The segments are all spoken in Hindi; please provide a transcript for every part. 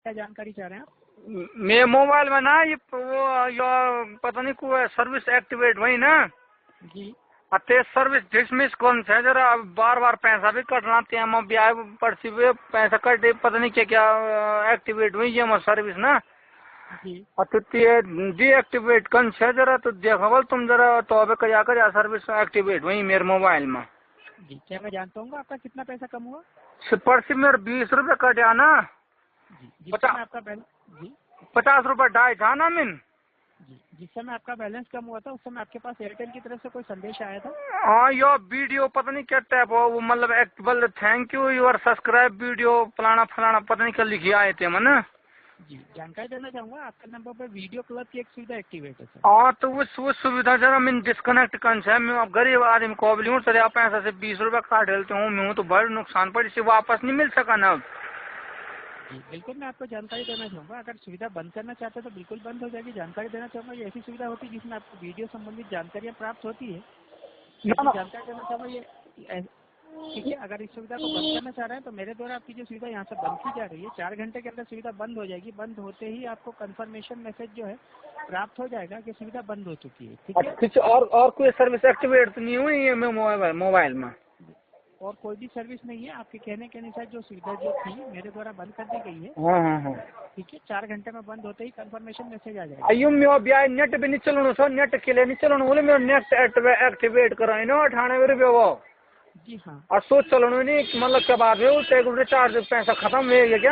क्या जानकारी चाह रहे हैं आप? मेरे मोबाइल में ना ये वो यो पता नहीं कोई सर्विस एक्टिवेट हुई ना जी अते सर्विस डिसमिस कौन से जरा बार बार पैसा भी कटना ते ब्याह पर्ची पे पैसा कटे पता नहीं क्या क्या एक्टिवेट हुई ये सर्विस ना जी अते डीएक्टिवेट कौन से जरा तो देखो बोल तुम जरा तो अबे क्या सर्विस एक्टिवेट हुई मेरे मोबाइल में। जी क्या मैं जानता हूँ आपका कितना पैसा कम हुआ? पर्ची मेरे 20 रुपये कटा ना। जी जिस समय आपका बैलेंस जी 50 रुपये डाई था ना मिन। जी जिस समय आपका बैलेंस कम हुआ था उस समय आपके पास एयरटेल की तरफ से कोई संदेश आया था? हाँ यो वीडियो पता नहीं क्या टाइप हो वो मतलब एक्टिवल thank you your subscribe video फलाना फलाना पता नहीं क्या लिखे आए थे मन। जी जानकारी देना चाहूँगा आपके नंबर पर वीडियो क्लब की एक सुविधा एक्टिवेट है सर। हाँ तो वो सुविधा जरा मैं डिस्कनेक्ट कन से मैं अब गरीब आदमी को बोली हूँ सर पैसा से 20 रुपये काट लेते हूँ मैं तो बड़ा नुकसान पड़ी से वापस नहीं मिल सका ना। जी बिल्कुल मैं आपको जानकारी देना चाहूँगा अगर सुविधा बंद करना चाहते हैं तो बिल्कुल बंद हो जाएगी। जानकारी देना चाहूँगा ये ऐसी सुविधा होती है जिसमें आपको वीडियो संबंधित जानकारियाँ प्राप्त होती है। जानकारी देना चाहूँगा ये ठीक है। अगर इस सुविधा को बंद करना चाह रहे हैं तो मेरे द्वारा आपकी जो सुविधा यहाँ से बंद की जा रही है 4 घंटे के अंदर सुविधा बंद हो जाएगी। बंद होते ही आपको कंफर्मेशन मैसेज जो है प्राप्त हो जाएगा कि सुविधा बंद हो चुकी है। ठीक है। कुछ और कोई सर्विस एक्टिवेट तो नहीं हुई है मोबाइल में और कोई भी सर्विस नहीं है। आपके कहने के अनुसार जो सुविधा जो थी मेरे द्वारा बंद कर दी गई है। हाँ ठीक है। 4 घंटे में बंद होते ही कंफर्मेशन मैसेज आ जाएगा। अयो मैं ब्याह नेट भी नहीं चलना सो नेट के लिए नहीं चलना बोले मेरा नेट एक्टिवेट कराए ना 98 रुपये वो। जी हाँ। और सोच चलना नहीं मतलब क्या बात है रिचार्ज पैसा खत्म हो गया क्या?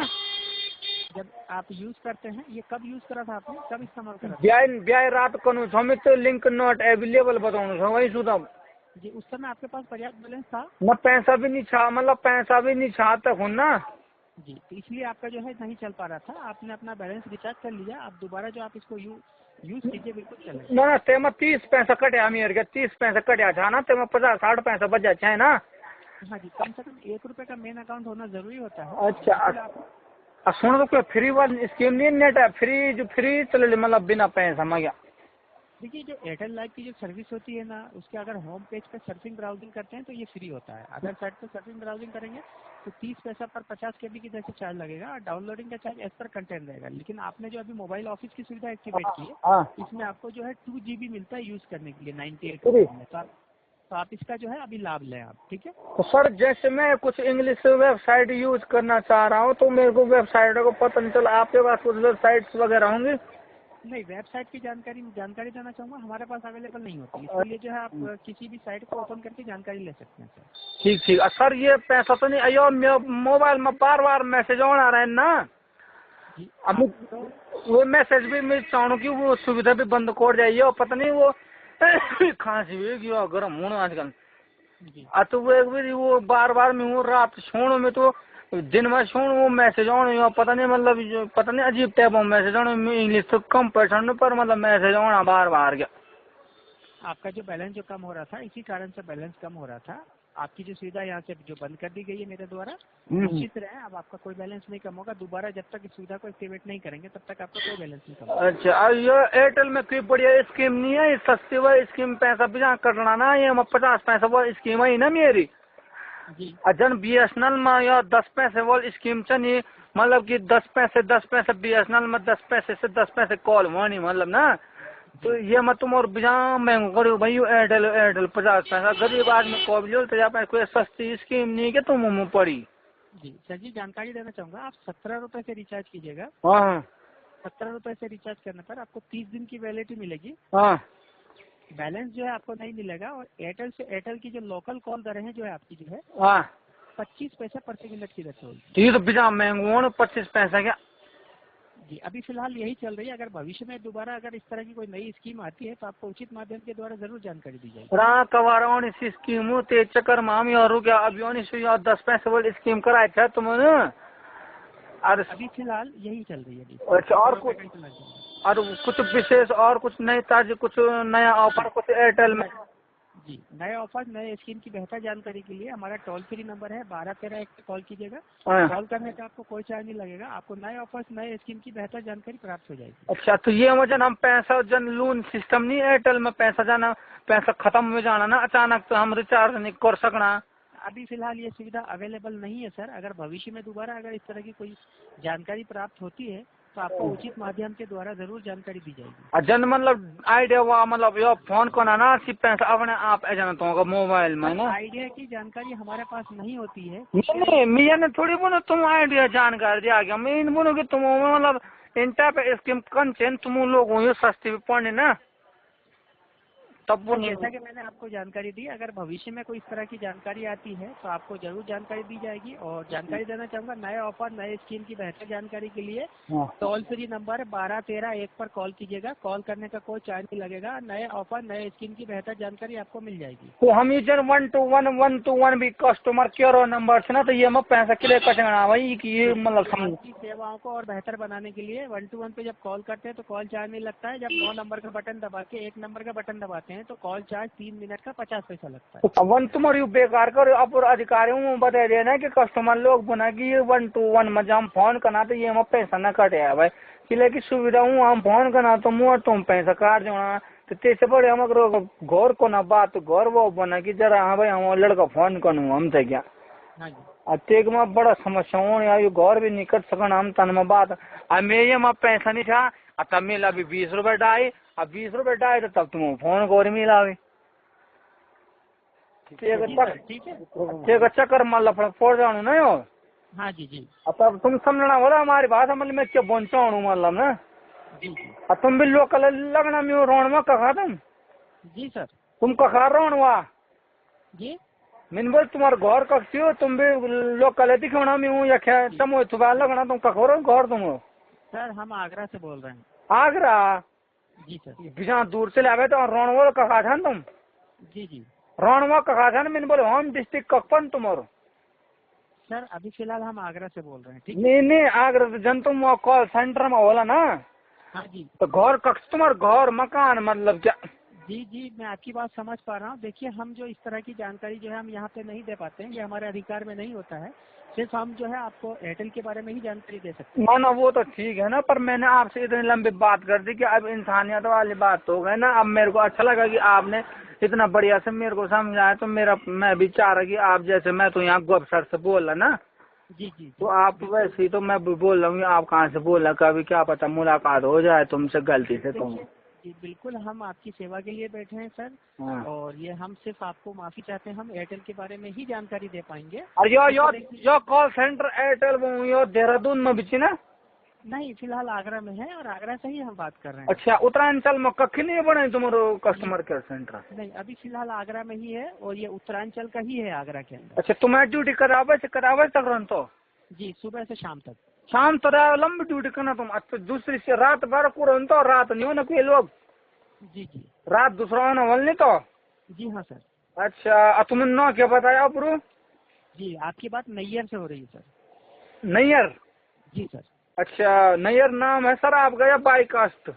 जब आप यूज करते हैं ये कब यूज करा था आपने कब इस्तेमाल करा था? ब्याह रात को हमें तो लिंक नॉट अवेलेबल बताऊँ वही सुधा जी उस समय आपके पास पर्याप्त बैलेंस था? न पैसा भी नहीं छा मतलब पैसा भी नहीं छा तक हूँ ना। जी तो इसलिए आपका जो है नहीं चल पा रहा था। आपने अपना बैलेंस रिचार्ज कर लिया। आप दोबारा जो आप इसको यूज कीजिए बिल्कुल चलेगा। ना तेमा 30 पैसा कटे मेरे के 30 पैसा कटा था ना तेमा 50-60 पैसा बचा है ना। हाँ जी कम से कम 1 रुपये का मेन अकाउंट होना जरूरी होता है। अच्छा सुनो तो कोई फ्री वाली स्कीम नहीं नेट है फ्री जो फ्री चले मतलब बिना पैसा में क्या? देखिए जो एयरटेल लाइफ की जो सर्विस होती है ना उसके अगर होम पेज पे सर्फिंग ब्राउजिंग करते हैं तो ये फ्री होता है। अदर साइट पे सर्फिंग ब्राउजिंग करेंगे तो 30 पैसा पर 50 KB की जैसे चार्ज लगेगा और डाउनलोडिंग का चार्ज एज पर कंटेंट रहेगा। लेकिन आपने जो अभी मोबाइल ऑफिस की सुविधा एक्टिवेट की है इसमें आपको जो है 2 GB मिलता है यूज करने के लिए 98 में। तो आप इसका जो है अभी लाभ लें आप। ठीक है। तो सर जैसे मैं कुछ इंग्लिश वेबसाइट यूज करना चाह रहा हूँ तो मेरे को वेबसाइट को पता नहीं चला आपके पास कुछ वेबसाइट्स वगैरह होंगी? नहीं वेबसाइट की जानकारी देना चाहूँगा हमारे पास अवेलेबल नहीं होती। इसलिए जो है आप किसी भी साइट को ओपन करके जानकारी ले सकते हैं सर। ठीक सर ये पैसा तो नहीं अयो मोबाइल में बार बार मैसेज आ रहा है ना। अब वो मैसेज भी मैं चाहूँ कि वो सुविधा भी बंद कर जाइए और पता नहीं वो खांसी भी गर्म होना आजकल। तो वो एक बार वो बार बार में वो रात सोने में तो दिन में सोने वो मैसेज आने पता नहीं मतलब पता नहीं अजीब टाइप ऑफ मैसेज आने इंग्लिश तो कम परसेंट पर मतलब मैसेज आना बार बार क्या? आपका जो बैलेंस जो कम हो रहा था इसी कारण से बैलेंस कम हो रहा था। आपकी जो सुविधा यहाँ से जो बंद कर दी गई है मेरे द्वारा निश्चित रहे अब आपका कोई बैलेंस नहीं कम होगा। दोबारा जब तक इस सुविधा को एक्टिवेट नहीं करेंगे तब तक आपका कोई बैलेंस नहीं कम होगा। अच्छा ये एयरटेल में कोई बढ़िया स्कीम नहीं है सस्ती वो स्कीम पैसा भी जहाँ कटना ना ये 50 पैसा वो स्कीम है ना मेरी जी। जन BSNL में या 10 पैसे वो स्कीम नहीं मतलब कि 10 पैसे BSNL में 10 पैसे से 10 पैसे कॉल वानी मतलब ना तो ये मैं तुम और बिना महंगो करो भाई एयरटेल 50 पैसा गरीब आदमी को भी तो कोई सस्ती स्कीम नहीं है तुम मुँह पड़ी। जी सर जी जानकारी देना चाहूँगा आप 17 रुपये से रिचार्ज कीजिएगा। हाँ 17 रुपये से रिचार्ज करने पर आपको 30 दिन की वैलिडिटी मिलेगी। हाँ बैलेंस जो है आपको नहीं मिलेगा और एयरटेल की जो लोकल कॉल दरें हैं जो है आपकी जो है 25 पैसा प्रति मिनट की दर से होगी। ये तो बिना महंगो 25 पैसा क्या? जी अभी फिलहाल यही चल रही है। अगर भविष्य में दोबारा अगर इस तरह की कोई नई स्कीम आती है तो आपको उचित माध्यम के द्वारा जरूर जानकारी दी जाएगी। कवारा इसी स्कीम ते चक्कर मामी और क्या अभी 10 पैसे वाली स्कीम कराए थे तुमने अभी फिलहाल यही चल रही है। अच्छा और कुछ विशेष और कुछ नई ताजी कुछ नया ऑफर कुछ एयरटेल में? जी नए ऑफर नए स्कीम की बेहतर जानकारी के लिए हमारा टोल फ्री नंबर है 1213 पे कॉल कीजिएगा। कॉल करने का आपको कोई चार्ज नहीं लगेगा। आपको नए ऑफर्स नए स्कीम की बेहतर जानकारी प्राप्त हो जाएगी। अच्छा तो ये वजन हम पैसा जन लोन सिस्टम नहीं एयरटेल में पैसा खत्म हो जाना ना अचानक तो हम रिचार्ज नहीं कर सकना। अभी फिलहाल ये सुविधा अवेलेबल नहीं है सर। अगर भविष्य में दोबारा अगर इस तरह की कोई जानकारी प्राप्त होती है तो आपको उचित माध्यम के द्वारा जरूर जानकारी दी जाएगी। जन मतलब आइडिया हुआ मतलब यो फोन को ना सिर्फ पैसा अपने आप ए जाना तो मोबाइल में ना आइडिया की जानकारी हमारे पास नहीं होती है। नहीं मैं थोड़ी बोलो तुम आइडिया जानकारी दिया गया मैं इन बोलो कि तुम मतलब इन टाइप स्कीम कौन से तुम लोग हो सस्ती भी पड़ने ना तब वो जैसा कि मैंने आपको जानकारी दी, अगर भविष्य में कोई इस तरह की जानकारी आती है तो आपको जरूर जानकारी दी जाएगी। और जानकारी देना चाहूंगा, नए ऑफर नए स्कीम की बेहतर जानकारी के लिए टोल फ्री नंबर 1213 पर कॉल कीजिएगा। कॉल करने का कोई चार्ज नहीं लगेगा। नए ऑफर नए स्कीम की बेहतर जानकारी आपको मिल जाएगी। तो हम ये 121 भी कस्टमर केयर नंबर से ना तो ये मैं पैसा के लिए कटना वही की ये मतलब आपकी सेवाओं को और बेहतर बनाने के लिए 121 पे जब कॉल करते हैं तो कॉल चार्ज नहीं लगता है। जब 9 नंबर का बटन दबा के 1 नंबर का बटन दबाते हैं तो कॉल चार्ज 3 मिनट का 50 पैसा लगता है। वन तुम्हारी बेकार कर अपर अधिकारियों बता देना कि कस्टमर लोग बना कि ये 121 में हम फोन करना तो ये हम पैसा न कटे है भाई किले की सुविधा हूँ हम फोन करना तो मुँह तुम पैसा काट देना तो तेसे बड़े हम गौर को ना बात गौर वो बना कि जरा हाँ भाई हम लड़का फोन करूँ हम थे क्या तेग में बड़ा समस्या हो यार ये गौर भी नहीं कर सकना हम तन में बात अब मेरे में पैसा नहीं था तब मिला अभी 20 रुपए डाई अब 20 रुपए डाई तो तब तुम फोन गौर मिला ठीक चक्कर मान लफड़ा फोड़ जाऊँ ना यो हाँ जी जी। अब तुम समझना बोला हमारी भाषा मतलब मैं क्या बोल चाहूँ मतलब ना अब तुम भी लोकल लगना में रोड में कहा तुम जी सर तुम कखा रोड हुआ जी मैंने बोल तुम्हारे घर कक्षी हो तुम भी लोकल दिखाना में हूँ या क्या तुम सुबह लगना तुम कखोरो घर तुम हो सर हम आगरा से बोल रहे हैं। आगरा जी सर। बिना दूर से लावे तो रणवो कहा था तुम जी जी रणवा कहा था मैंने बोले होम डिस्ट्रिक्ट कखपन तुम्हारो सर अभी फिलहाल हम आगरा से बोल रहे हैं। ठीक नहीं आगरा से जन तुम कॉल सेंटर में होला ना हाँ जी। तो घर कक्ष तुम्हारे घर मकान मतलब क्या जी जी मैं आपकी बात समझ पा रहा हूँ। देखिए हम जो इस तरह की जानकारी जो है हम यहाँ पे नहीं दे पाते हैं, ये हमारे अधिकार में नहीं होता है। सिर्फ हम जो है आपको एयरटेल के बारे में ही जानकारी दे सकते हैं। ना वो तो ठीक है ना पर मैंने आपसे इतनी लंबी बात कर दी कि अब इंसानियत वाली बात तो हो गई ना। अब मेरे को अच्छा लगा कि आपने इतना बढ़िया से मेरे को समझाया तो मेरा मैं भी चाह रहा कि आप जैसे मैं तो यहाँ गोपसर से बोल रहा ना जी जी तो आप वैसे ही तो मैं भी बोल रहा हूँ आप कहाँ से बोल रहा कभी क्या पता मुलाकात हो जाए तुमसे गलती से तुम जी बिल्कुल हम आपकी सेवा के लिए बैठे हैं सर। हाँ। और ये हम सिर्फ आपको माफी चाहते हैं, हम एयरटेल के बारे में ही जानकारी दे पाएंगे। और यो कॉल सेंटर एयरटेल यो देहरादून में भी ना नहीं फिलहाल आगरा में है और आगरा से ही हम बात कर रहे हैं। अच्छा उत्तरांचल में कखी नहीं बने तुम्हारो कस्टमर केयर सेंटर नहीं अभी फिलहाल आगरा में ही है और ये उत्तरांचल का ही है आगरा के अंदर। अच्छा तुम्हें ड्यूटी करावे तक रन तो जी सुबह से शाम तक। शाम तो लंबी ड्यूटी करना तुम अच्छा दूसरी से रात भर को तो रात नहीं हो ना कोई लोग जी जी रात दूसरा होना बोल नहीं तो जी हाँ सर। अच्छा तुमने नौ क्या बताया अपरू जी आपकी बात नैयर से हो रही है सर। नैयर जी सर। अच्छा नैयर नाम है सर आपका या बाईकास्ट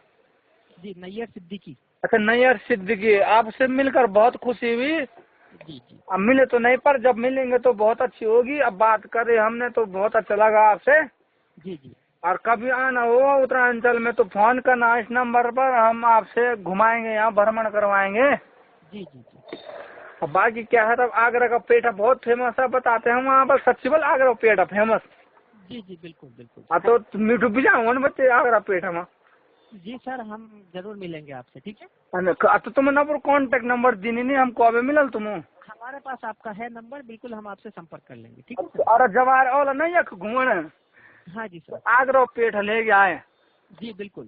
जी नैयर सिद्दीकी। अच्छा नैयर सिद्दीकी आपसे मिलकर बहुत खुशी हुई। जी जी अब मिले तो नहीं पर जब मिलेंगे तो बहुत अच्छी होगी। अब बात करें हमने तो बहुत अच्छा लगा आपसे। जी जी और कभी आना हो उत्तरांचल में तो फोन करना इस नंबर पर हम आपसे घुमाएंगे यहाँ भ्रमण करवाएंगे। जी जी जी। और बाकी क्या है तब आगरा का पेठा बहुत फेमस है बताते हैं वहाँ पर सच्ची बोल आगरा पेठा फेमस। जी जी बिल्कुल बिल्कुल। हाँ तो मीठू भी जाऊंगा ना बच्चे आगरा पेठा में। जी सर हम जरूर मिलेंगे आपसे। ठीक है तो तुम्हें ना कॉन्टेक्ट नंबर देनी नहीं हमको अभी मिलल तुम हमारे पास आपका है नंबर, बिल्कुल हम आपसे संपर्क कर लेंगे। ठीक है और जवार और नहीं घूमने हाँ जी सर। आगरा पेठा ले गया है जी बिल्कुल।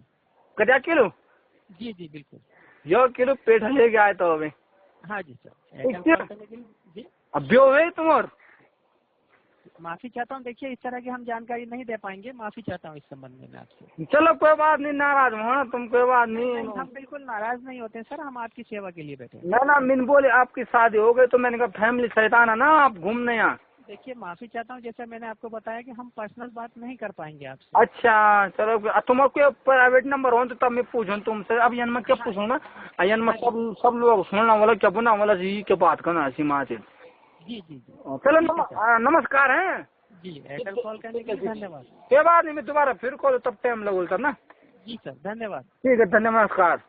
क्या किलो जी जी बिल्कुल यो किलो पेठा ले गया है तो अभी हाँ जी सर। जी अब ब्यो है तुम्हार माफी चाहता हूँ। देखिए इस तरह की हम जानकारी नहीं दे पाएंगे, माफी चाहता हूँ इस संबंध में मैं आपसे। चलो कोई बात नहीं नाराज हो तुम कोई बात नहीं हम बिल्कुल नाराज नहीं होते सर, हम आपकी सेवा के लिए बैठे हैं। ना मिन बोले आपकी शादी हो गई तो मैंने कहा फैमिली शैतान है ना आप घूमने यहाँ। देखिए माफी चाहता हूँ, जैसा मैंने आपको बताया कि हम पर्सनल बात नहीं कर पाएंगे आपसे। अच्छा चलो तुम्हारे प्राइवेट नंबर हो तो तब मैं पूछूं तुमसे। अब यन में क्या पूछूं ना यन में सब लोग सुनना वाला क्या बुना वाला जी के बात करना सीमा से। जी जी जी चलो नमस्कार है जी। एयरटेल कॉल करने के लिए धन्यवाद। कोई बात नहीं मैं दोबारा फिर कॉल तब टाइम लगोल करना। जी सर धन्यवाद। ठीक है धन्यवाद नमस्कार।